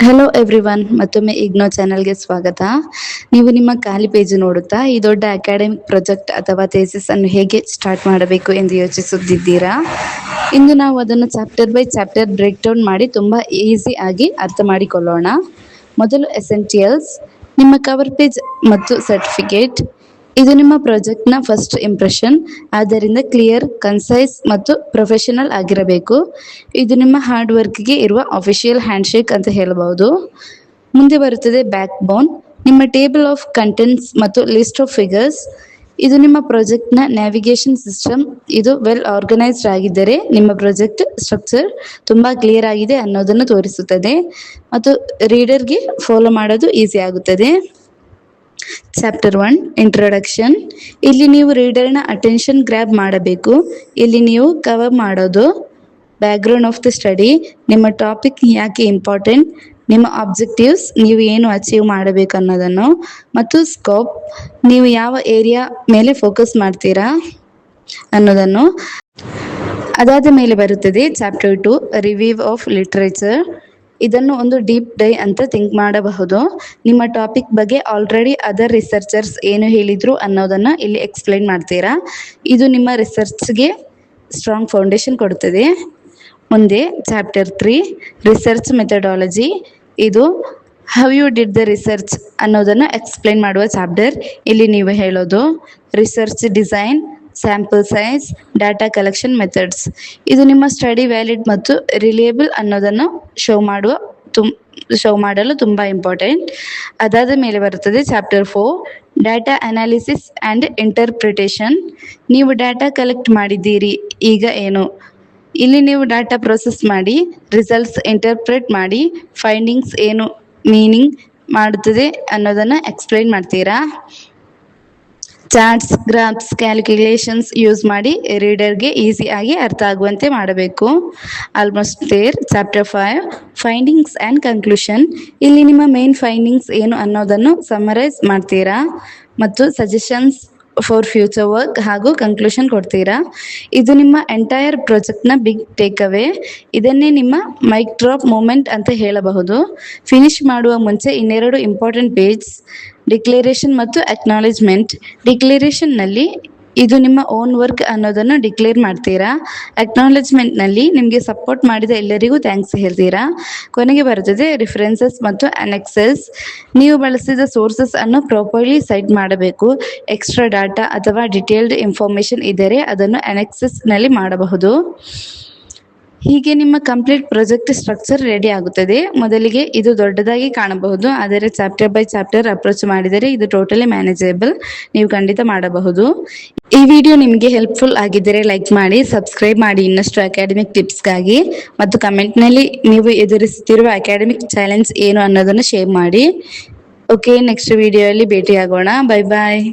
Hello everyone, ಮತ್ತೊಮ್ಮೆ ಇಗ್ನೋ ಚಾನೆಲ್ಗೆ ಸ್ವಾಗತ. ನೀವು ನಿಮ್ಮ ಖಾಲಿ ಪೇಜ್ ನೋಡುತ್ತಾ ಈ ದೊಡ್ಡ ಅಕಾಡೆಮಿಕ್ ಪ್ರಾಜೆಕ್ಟ್ ಅಥವಾ ಥೇಸಿಸ್ ಅನ್ನು ಹೇಗೆ ಸ್ಟಾರ್ಟ್ ಮಾಡಬೇಕು ಎಂದು ಯೋಚಿಸುತ್ತಿದ್ದೀರಾ? ಇಂದು ನಾವು ಅದನ್ನು chapter by chapter break down ಮಾಡಿ ತುಂಬ ಈಸಿ ಆಗಿ ಅರ್ಥ ಮಾಡಿಕೊಳ್ಳೋಣ. ಮೊದಲು ಎಸೆನ್ಷಿಯಲ್ಸ್, ನಿಮ್ಮ ಕವರ್ ಪೇಜ್ ಮತ್ತು ಸರ್ಟಿಫಿಕೇಟ್. ಇದು ನಿಮ್ಮ ಪ್ರಾಜೆಕ್ಟ್ನ ಫಸ್ಟ್ ಇಂಪ್ರೆಷನ್, ಆದ್ದರಿಂದ ಕ್ಲಿಯರ್, ಕನ್ಸೈಸ್ ಮತ್ತು ಪ್ರೊಫೆಷನಲ್ ಆಗಿರಬೇಕು. ಇದು ನಿಮ್ಮ ಹಾರ್ಡ್ ವರ್ಕ್ಗೆ ಇರುವ ಅಫಿಷಿಯಲ್ ಹ್ಯಾಂಡ್ಶೇಕ್ ಅಂತ ಹೇಳಬಹುದು. ಮುಂದೆ ಬರುತ್ತದೆ ಬ್ಯಾಕ್ ಬೋನ್, ನಿಮ್ಮ ಟೇಬಲ್ ಆಫ್ ಕಂಟೆಂಟ್ಸ್ ಮತ್ತು ಲಿಸ್ಟ್ ಆಫ್ ಫಿಗರ್ಸ್. ಇದು ನಿಮ್ಮ ಪ್ರಾಜೆಕ್ಟ್ನ ನ್ಯಾವಿಗೇಷನ್ ಸಿಸ್ಟಮ್. ಇದು ವೆಲ್ ಆರ್ಗನೈಸ್ಡ್ ಆಗಿದ್ದರೆ ನಿಮ್ಮ ಪ್ರಾಜೆಕ್ಟ್ ಸ್ಟ್ರಕ್ಚರ್ ತುಂಬ ಕ್ಲಿಯರ್ ಆಗಿದೆ ಅನ್ನೋದನ್ನು ತೋರಿಸುತ್ತದೆ ಮತ್ತು ರೀಡರ್ಗೆ ಫಾಲೋ ಮಾಡೋದು ಈಸಿ ಆಗುತ್ತದೆ. Chapter 1 introduction. ಇಲ್ಲಿ ನೀವು ರೀಡರ್ನ ಅಟೆನ್ಷನ್ ಗ್ರ್ಯಾಬ್ ಮಾಡಬೇಕು. ಇಲ್ಲಿ ನೀವು ಕವರ್ ಮಾಡೋದು ಬ್ಯಾಕ್ಗ್ರೌಂಡ್ ಆಫ್ ದ ಸ್ಟಡಿ, ನಿಮ್ಮ ಟಾಪಿಕ್ ಯಾಕೆ ಇಂಪಾರ್ಟೆಂಟ್, ನಿಮ್ಮ ಆಬ್ಜೆಕ್ಟಿವ್ಸ್, ನೀವು ಏನು ಅಚೀವ್ ಮಾಡಬೇಕು ಅನ್ನೋದನ್ನು, ಮತ್ತು ಸ್ಕೋಪ್, ನೀವು ಯಾವ ಏರಿಯಾ ಮೇಲೆ ಫೋಕಸ್ ಮಾಡ್ತೀರಾ ಅನ್ನೋದನ್ನು. ಅದಾದ ಮೇಲೆ ಬರುತ್ತದೆ ಚಾಪ್ಟರ್ 2 ರಿವ್ಯೂ ಆಫ್ ಲಿಟ್ರೇಚರ್. ಇದನ್ನು ಒಂದು ಡೀಪ್ ಡೈ ಅಂತ ಥಿಂಕ್ ಮಾಡಬಹುದು. ನಿಮ್ಮ ಟಾಪಿಕ್ ಬಗ್ಗೆ ಆಲ್ರೆಡಿ ಅದರ್ ರಿಸರ್ಚರ್ಸ್ ಏನು ಹೇಳಿದ್ರು ಅನ್ನೋದನ್ನು ಇಲ್ಲಿ ಎಕ್ಸ್ಪ್ಲೈನ್ ಮಾಡ್ತೀರಾ. ಇದು ನಿಮ್ಮ ರಿಸರ್ಚ್ಗೆ ಸ್ಟ್ರಾಂಗ್ ಫೌಂಡೇಶನ್ ಕೊಡುತ್ತದೆ. ಮುಂದೆ ಚಾಪ್ಟರ್ 3 ರಿಸರ್ಚ್ ಮೆಥಡಾಲಜಿ. ಇದು how you did the research ಅನ್ನೋದನ್ನು ಎಕ್ಸ್ಪ್ಲೈನ್ ಮಾಡುವ ಚಾಪ್ಟರ್. ಇಲ್ಲಿ ನೀವು ಹೇಳೋದು research design, sample size, data collection methods. ಇದು ನಿಮ್ಮ ಸ್ಟಡಿ ವ್ಯಾಲಿಡ್ ಮತ್ತು ರಿಲಿಯಬಲ್ ಅನ್ನೋದನ್ನು ಶೋ ಮಾಡಲು ತುಂಬ ಇಂಪಾರ್ಟೆಂಟ್. ಅದಾದ ಮೇಲೆ ಬರುತ್ತದೆ chapter 4 data analysis and interpretation. ನೀವು ಡಾಟಾ ಕಲೆಕ್ಟ್ ಮಾಡಿದ್ದೀರಿ, ಈಗ ಏನು? ಇಲ್ಲಿ ನೀವು ಡಾಟಾ ಪ್ರೊಸೆಸ್ ಮಾಡಿ, ರಿಸಲ್ಟ್ಸ್ ಇಂಟರ್ಪ್ರೆಟ್ ಮಾಡಿ, ಫೈಂಡಿಂಗ್ಸ್ ಏನು ಮೀನಿಂಗ್ ಮಾಡುತ್ತದೆ ಅನ್ನೋದನ್ನು ಎಕ್ಸ್ಪ್ಲೈನ್ ಮಾಡ್ತೀರಾ. ಚಾರ್ಟ್ಸ್, ಗ್ರಾಫ್ಸ್, ಕ್ಯಾಲ್ಕುಲೇಷನ್ಸ್ ಯೂಸ್ ಮಾಡಿ ರೀಡರ್ಗೆ ಈಸಿ ಆಗಿ ಅರ್ಥ ಆಗುವಂತೆ ಮಾಡಬೇಕು. Almost there. Chapter 5 findings and conclusion. ಇಲ್ಲಿ ನಿಮ್ಮ ಮೇನ್ ಫೈಂಡಿಂಗ್ಸ್ ಏನು ಅನ್ನೋದನ್ನು ಸಮರೈಸ್ ಮಾಡ್ತೀರಾ ಮತ್ತು ಸಜೆಷನ್ಸ್ ಫಾರ್ ಫ್ಯೂಚರ್ ವರ್ಕ್ ಹಾಗೂ ಕನ್ಕ್ಲೂಷನ್ ಕೊಡ್ತೀರಾ. ಇದು ನಿಮ್ಮ ಎಂಟೈರ್ ಪ್ರಾಜೆಕ್ಟ್ನ ಬಿಗ್ ಟೇಕ್ ಅವೇ. ಇದನ್ನೇ ನಿಮ್ಮ ಮೈಕ್ ಡ್ರಾಪ್ ಮೂಮೆಂಟ್ ಅಂತ ಹೇಳಬಹುದು. ಫಿನಿಶ್ ಮಾಡುವ ಮುಂಚೆ ಇನ್ನೆರಡು ಇಂಪಾರ್ಟೆಂಟ್ ಪೇಜ್, ಡಿಕ್ಲೇರೇಷನ್ ಮತ್ತು ಅಕ್ನಾಲೇಜ್ಮೆಂಟ್. ಡಿಕ್ಲೇರೇಷನ್ನಲ್ಲಿ ಇದು ನಿಮ್ಮ ಓನ್ ವರ್ಕ್ ಅನ್ನೋದನ್ನು ಡಿಕ್ಲೇರ್ ಮಾಡ್ತೀರಾ. ಅಕ್ನಾಲೇಜ್ಮೆಂಟ್ನಲ್ಲಿ ನಿಮಗೆ ಸಪೋರ್ಟ್ ಮಾಡಿದ ಎಲ್ಲರಿಗೂ ಥ್ಯಾಂಕ್ಸ್ ಹೇಳ್ತೀರಾ. ಕೊನೆಗೆ ಬರುತ್ತದೆ ರೆಫರೆನ್ಸಸ್ ಮತ್ತು ಅನೆಕ್ಸಸ್. ನೀವು ಬಳಸಿದ ಸೋರ್ಸಸ್ ಅನ್ನು ಪ್ರಾಪರ್ಲಿ ಸೈಟ್ ಮಾಡಬೇಕು. ಎಕ್ಸ್ಟ್ರಾ ಡಾಟಾ ಅಥವಾ ಡಿಟೇಲ್ಡ್ ಇನ್ಫಾರ್ಮೇಷನ್ ಇದ್ದರೆ ಅದನ್ನು ಅನೆಕ್ಸಸ್ನಲ್ಲಿ ಮಾಡಬಹುದು. ಹೀಗೆ ನಿಮ್ಮ ಕಂಪ್ಲೀಟ್ ಪ್ರಾಜೆಕ್ಟ್ ಸ್ಟ್ರಕ್ಚರ್ ರೆಡಿ ಆಗುತ್ತದೆ. ಮೊದಲಿಗೆ ಇದು ದೊಡ್ಡದಾಗಿ ಕಾಣಬಹುದು, ಆದರೆ ಚಾಪ್ಟರ್ ಬೈ ಚಾಪ್ಟರ್ ಅಪ್ರೋಚ್ ಮಾಡಿದರೆ ಇದು ಟೋಟಲಿ ಮ್ಯಾನೇಜಬಲ್. ನೀವು ಖಂಡಿತ ಮಾಡಬಹುದು. ಈ ವಿಡಿಯೋ ನಿಮಗೆ ಹೆಲ್ಪ್ಫುಲ್ ಆಗಿದ್ದರೆ ಲೈಕ್ ಮಾಡಿ, ಸಬ್ಸ್ಕ್ರೈಬ್ ಮಾಡಿ ಇನ್ನಷ್ಟು ಅಕಾಡೆಮಿಕ್ ಟಿಪ್ಸ್ಗಾಗಿ, ಮತ್ತು ಕಮೆಂಟ್ನಲ್ಲಿ ನೀವು ಎದುರಿಸುತ್ತಿರುವ ಅಕಾಡೆಮಿಕ್ ಚಾಲೆಂಜ್ ಏನು ಅನ್ನೋದನ್ನು ಶೇರ್ ಮಾಡಿ. ಓಕೆ, ನೆಕ್ಸ್ಟ್ ವಿಡಿಯೋಯಲ್ಲಿ ಭೇಟಿಯಾಗೋಣ. ಬೈ ಬಾಯ್.